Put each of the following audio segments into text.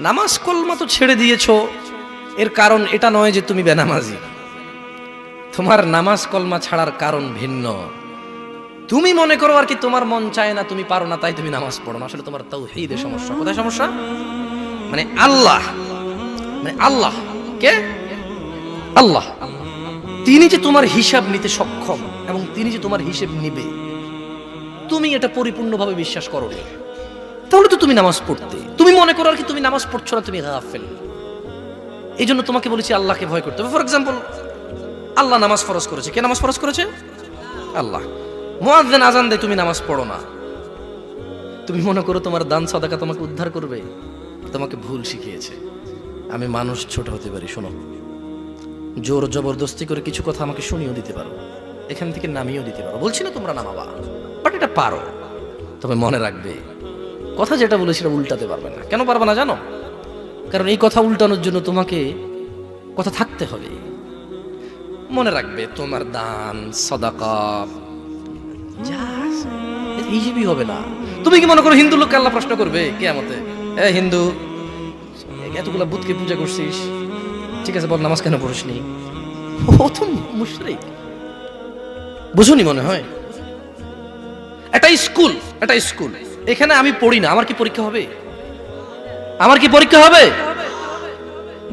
নামাজ কলমা তো ছেড়ে দিয়েছো, এর কারণ এটা নয় যে তুমি বেনামাজি। তোমার নামাজ কলমা ছাড়ার কারণ ভিন্ন। তুমি মনে করো আর কি তোমার মন চায় না, তুমি পারো না, তাই তুমি নামাজ পড়ো না। আসলে তোমার তাওহীদের সমস্যা। কোথায় সমস্যা? মানে আল্লাহ, মানে আল্লাহ কে? আল্লাহ তিনি যে তোমার হিসাব নিতে সক্ষম এবং তিনি যে তোমার হিসেব নিবে, তুমি এটা পরিপূর্ণভাবে বিশ্বাস করো না, তাহলে তো তুমি নামাজ পড়তে। তুমি মনে করো আর কি তুমি নামাজ পড়ছো না, তুমি গাফেল। এই জন্য তোমাকে বলেছি আল্লাহকে ভয় করতে হবে। ফর এক্সাম্পল, আল্লাহ নামাজ ফরজ করেছে। কে নামাজ ফরজ করেছে? আল্লাহ। মুয়াজ্জিন আজান দেয়, তুমি নামাজ পড়ো না। তুমি মনে করো তোমার দান সাদাকা তোমাকে উদ্ধার করবে? তোমাকে ভুল শিখিয়েছে। আমি মানুষ, ছোট হতে পারি। শোনো, জোর জবরদস্তি করে কিছু কথা আমাকে শুনিয়েও দিতে পারো, এখান থেকে নামিয়েও দিতে পারো। বলছি না তোমরা নামাবা, বাট এটা পারো। তবে মনে রাখবে, কথা যেটা বলে সেটা উল্টাতে পারবে না। কেন পারবে না জানো? কারণ এই কথা উল্টানোর জন্য তোমাকে কথা থাকতে হবে। মনে রাখবে, তোমার দান সাদাকা হিসেবই হবে না। তুমি কি মনে করো হিন্দু লোককে আল্লাহ প্রশ্ন করবে কিয়ামতে, এ হিন্দু, এতগুলা বুতকে পূজা করছিস, ঠিক আছে বল নামাজ কেন পড়িসনি? ও তো মুশরিক। বুঝুনি মনে হয়? এটা স্কুল, এটা স্কুল। এখানে আমি পড়ি না, আমার কি পরীক্ষা হবে? আমার কি পরীক্ষা হবে?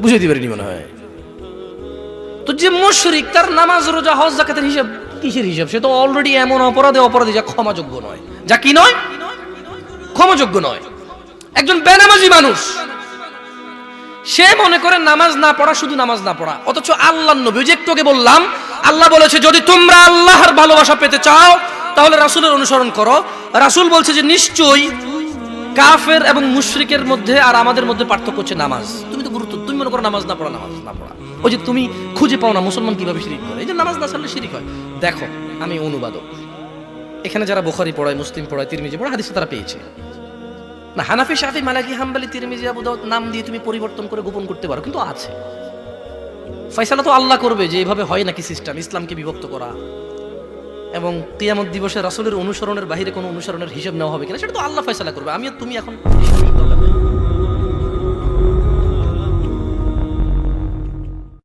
বুঝে দিতে পারিনি মনে হয়। তো যে মুশরিক, তার নামাজ রোজা হজ যাকাতের হিসাব কিসের হিসাব? সে তো অলরেডি এমন অপরাধী যা ক্ষমাযোগ্য নয়। যা কি নয়? ক্ষমাযোগ্য নয়। একজন বেনামাজি মানুষ, সে মনে করে নামাজ না পড়া শুধু নামাজ না পড়া, অথচ আল্লাহর নবী, যে একটু আগে বললাম, আল্লাহ বলেছে যদি তোমরা আল্লাহর ভালোবাসা পেতে চাও তাহলে রাসূলের অনুসরণ করো। রাসূল বলছে যে নিশ্চয়ই কাফের এবং মুশরিকের মধ্যে আর আমাদের মধ্যে পার্থক্য হচ্ছে নামাজ। তুমি মনে করো নামাজ না পড়া, নামাজ না পড়া। ওই যে তুমি খুঁজে পাও না মুসলমান কিভাবে শিরিক করে, এই যে নামাজ না ছাড়লে শিরিক হয়। দেখো, আমি অনুবাদক, এখানে যারা বুখারী পড়ায়, মুসলিম পড়ায়, তিরমিজি পড়ায়, হাদিস তারা পেয়েছে না। হানাফি, শাফি, মালিকি, হাম্বলি, তিরমিজি, আবু দাউদ নাম দিয়ে তুমি পরিবর্তন করে গোপন করতে পারো, কিন্তু আছে। ফয়সালা তো আল্লাহ করবে যে এভাবে হয় নাকি সিস্টেম, ইসলামকে বিভক্ত করা এবং কিয়ামত দিবসে রাসূলের অনুসরণের বাইরে কোনো অনুসরণের হিসাব নেওয়া হবে কিনা, সেটা তো আল্লাহ ফয়সালা করবে। আমি আর তুমি এখন